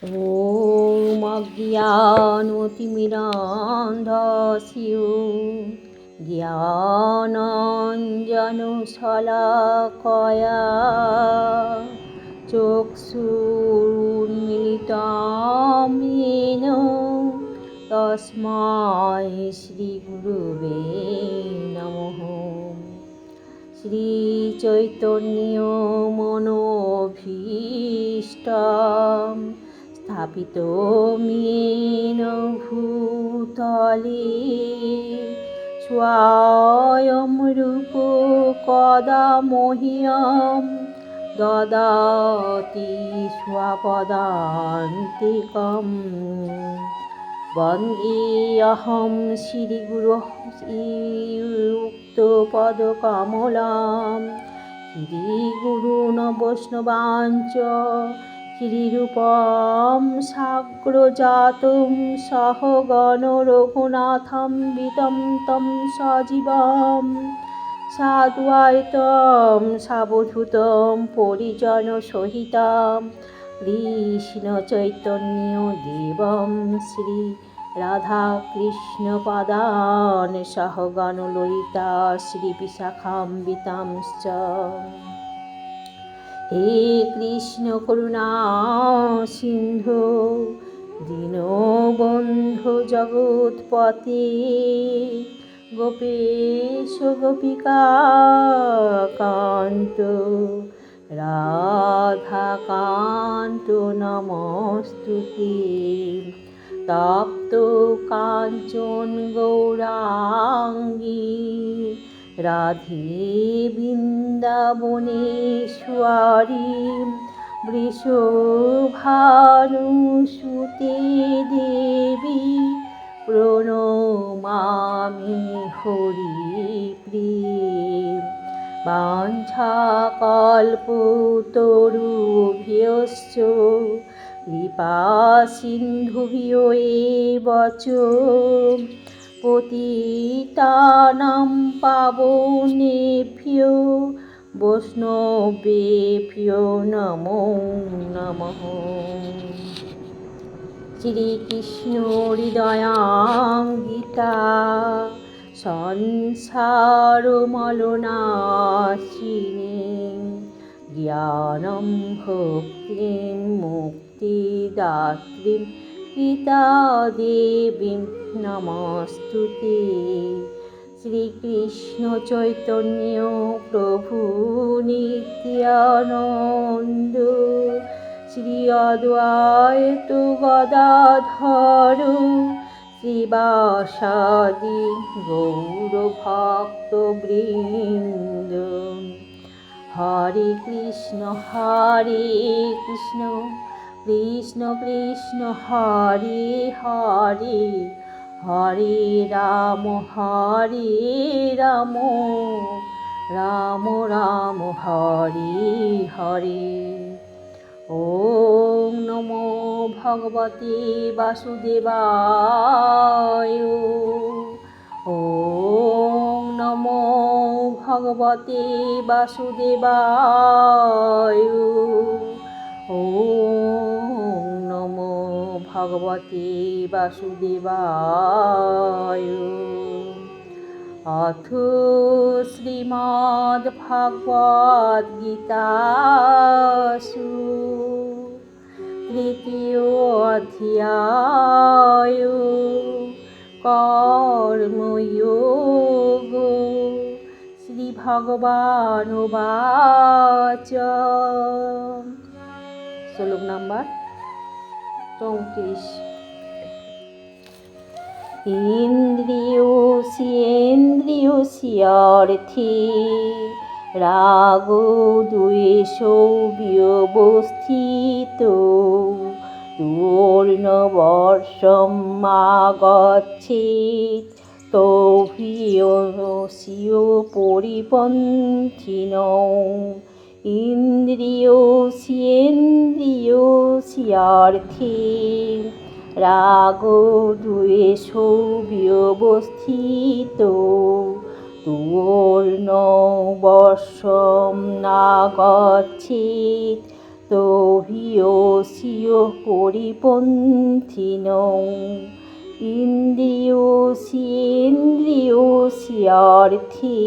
ॐ अज्ञानतिमिरान्धस्य ज्ञानाञ्जनशलाकया चक्षुरुन्मिलितं येन तस्मै श्रीगुरुवे नमः। श्रीचैतन्यमनोभीष्टं स्थापितं येन भूतले स्वयं रूप कदा मह्यं ददाति स्वपदान्तिकम्। वन्देऽहं श्रीगुरोः श्रीयुक्तपदकमलं श्रीगुरून् वैष्णवांश्च श्रीरूपं साग्रजातं सहगण रघुनाथान्वितं तं सजीवं साद्वैतं सावधूतं परिजनसहितं कृष्णचैतन्यदेवं श्री राधाकृष्णपादान् सहगण ललिता श्रीविशाखान्वितांश्च। हे कृष्ण करुणा सिन्धु दीनबन्धु जगत्पते गोपेश गोपिका कान्त राधाकान्त नमोस्तुते। तप्त काञ्चन गौराङ्गी राधे वृन्दावनेश्वरी वृषभानुसुते देवी प्रणमामि हरिप्रिये। वाञ्छाकल्पतरुभ्यश्च कृपासिन्धुभ्यो एव च पतितानां पावनेभ्यो वैष्णवेभ्यो नमो नमः। श्रीकृष्ण हृदयाङ्गिता संसारमलनाशिनी ज्ञानं भक्तिं मुक्तिदात्रीं गीतादेवीं नमस्तुते। श्रीकृष्ण चैतन्य प्रभु नित्यानन्द श्री अद्वैत गदाधर श्रीवासादि गौरभक्तवृन्द। हरे कृष्ण कृष्ण कृष्ण हरे हरे हरे राम राम राम हरे हरे। ॐ नमो भगवते वासुदेवाय। ॐ नमो भगवते वासुदेवाय। ॐ नमो भगवते वासुदेवाय। अथ श्रीमद्भगवद्गीतासु तृतीयोऽध्याय कर्मयोगो। श्रीभगवानुवाच। श्लोक नंबर 34। इन्द्रियोऽस्येन्द्रियस्यार्थे रागो द्वेषो व्यवस्थितो दूर्नवर्षमागच्छेत् तौह्यस्य परिपन्थिनो। इन्द्रियोऽस्येन्द्रियस्यार्थे रागो द्वेषो व्यवस्थितो दूर्नवर्षं नागच्छेत् তহিয়সিয় পরিপন্থিনং ইন্দ্রিয়স্যেন্দ্রিয়স্যার্থে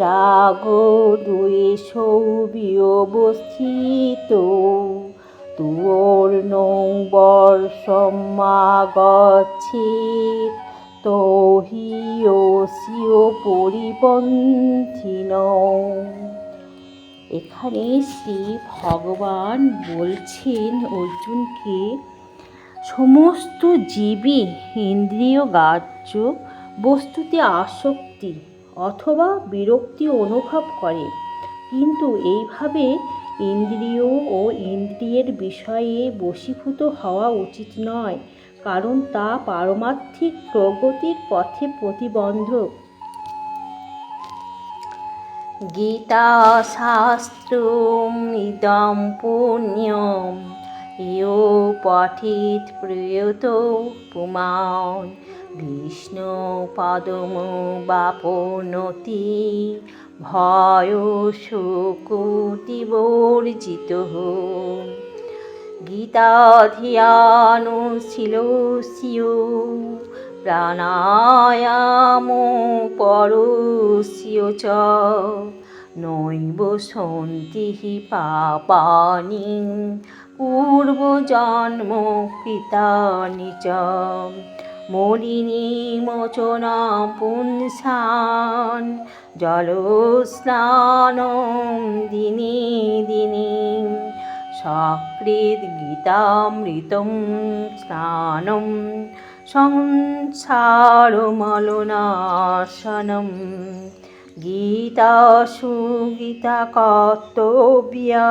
রাগ দ্বেষৌ ব্যবস্থিতৌ তুর্ণং বর্ষমাগচ্ছেৎ তহিয়স্য পরিপন্থিনৌ। এখানে শ্রী ভগবান বলছেন অর্জুনকে, সমস্ত জীবই ইন্দ্রিয়গ্রাহ্য বস্তুতে আসক্তি অথবা বিরক্তি অনুভব করে, কিন্তু এইভাবে ইন্দ্রিয় ও ইন্দ্রিয়ের বিষয়ে বশীভূত হওয়া উচিত নয়, কারণ তা পারমার্থিক প্রগতির পথে প্রতিবন্ধক। গীতাশাস্ত্রম ইদং পুণ্যম ইয়ো পঠেৎ প্রয়তো পুমান বিষ্ণুপদমবাপ্নোতি ভয়শোকোতিবর্জিতঃ। গীতাধ্যয়নশীলস্য প্রাণায়ামোপরস্য চ নৈব সন্তি পাপানি পূর্বজন্মকৃতানি চ। মলিনমোচনং পুংসাং জলস্নানং দিনে দিনে সকৃৎ গীতামৃतं স্নানং সংসারমলনাশনম। গীতাসু গীতাকর্তব্যা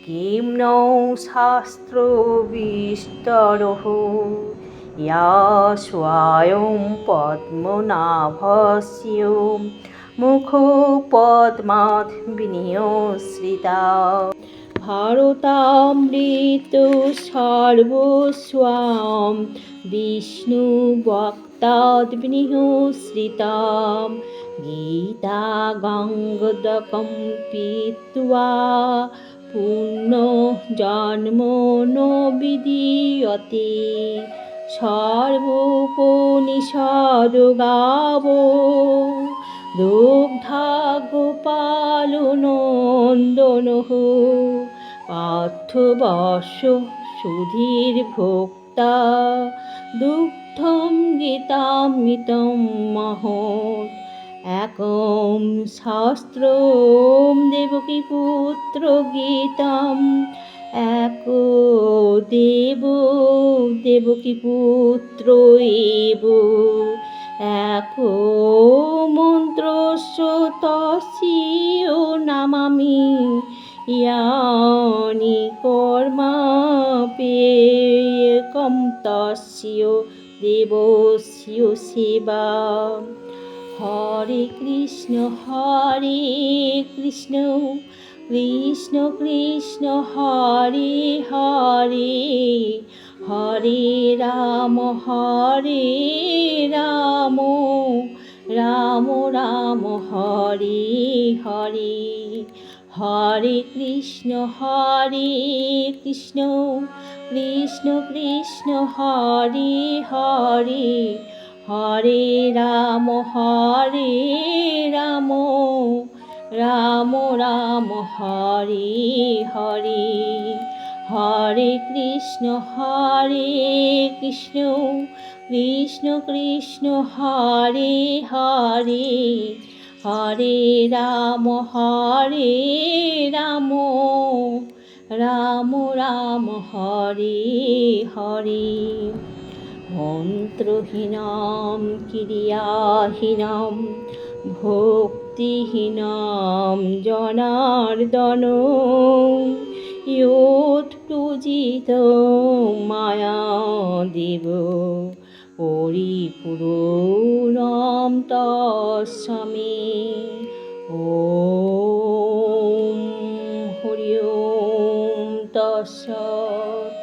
কিং নো শাস্ত্রবিস্তরঃ ইয়া স্বয়ং পদ্মনাভস্য মুখপদ্মাৎ বিনিসৃতা। ভারতামৃত সর্বস্বং বিষ্ণুভক্তাৎ বিনিসৃতাম গীতা গঙ্গোদকং পীত্বা পুনর্জন্মো ন বিদ্যতে। সর্বোপনিষদো গাবো দুগ্ধা গোপালনন্দনঃ পার্থবৎস সুধীর্ভোক্তা দুগ্ধং গীতামৃतं মহৎ। একং শাস্ত্রং দেবকীপুত্র গীতম একো দেব দেবকীপুত্র এব একো মন্ত্রস্য তস্য নমামি ইয়ানি কর্মাপ্যেকং তস্য দেবস্য সেবা। হরে কৃষ্ণ কৃষ্ণ কৃষ্ণ হরে হরে হরে রাম রাম রাম হরে হরে। হরে কৃষ্ণ কৃষ্ণ কৃষ্ণ হরে হরে হরে রাম রাম রাম হরে হরে। হরে কৃষ্ণ কৃষ্ণ কৃষ্ণ হরে হরে হরে রাম রাম রাম হরে হরে। মন্ত্রহীনম ক্রিয়াহীনম ভক্তিহীনম জনার্দন ইয়ৎপূজিতং মায়াদেব পরিপূর্ণং তস্মৈ। ওম হরি ওম তৎসৎ।